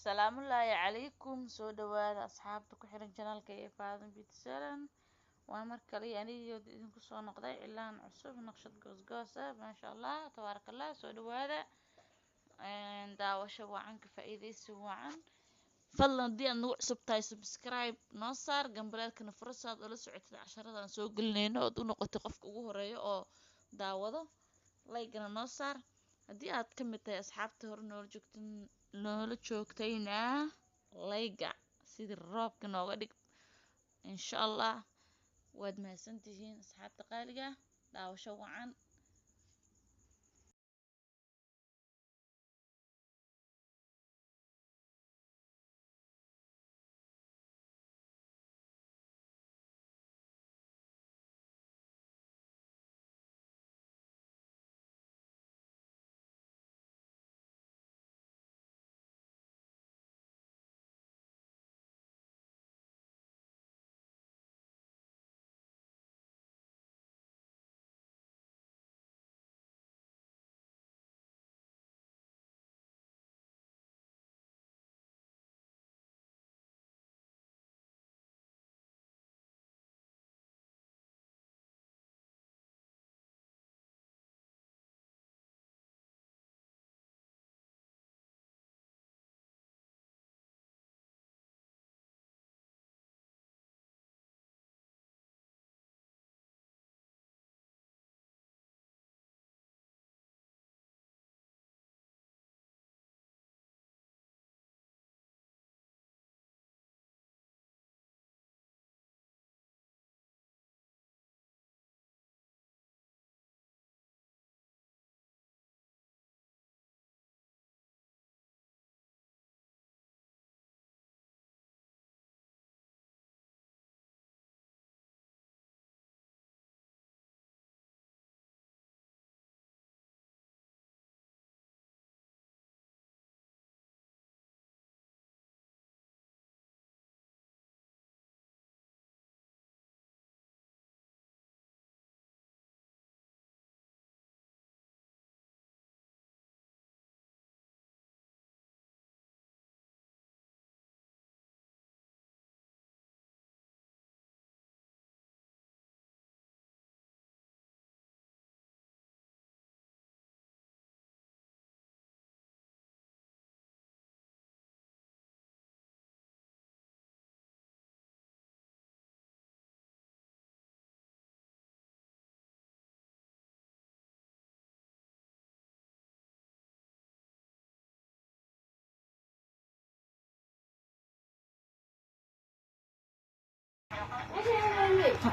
السلام الله عليكم سو دواad asxaabta ku xiran channelka ee Faadan Beauty Salon waa mar kale aniga idinku soo noqday cilaan cusub naqshad goos ma sha Allah tabarakallah soo dhawaada daawasho wacan ka faa'iideysi wacan fadlan hadii aad nagu cusub tahay subscribe noo saar gambalaalkana fursaad oo la socotid casharada soo gelinayno oo u noqotay qofka ugu horeeyo oo daawado like-na noo saar hadii aad ka mid tahay asxaabta hore noola joogtayna layga sidii roobka nooga dhig insha Allah waad mahadsantihiin asxaabta qaaliga daawasho wacan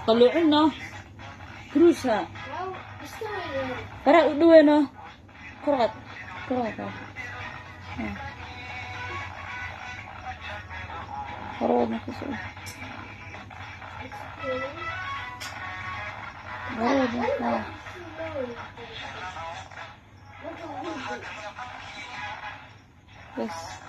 طلعنا كروسها برا دوينه كرغد كرغد كرغد نكسو بس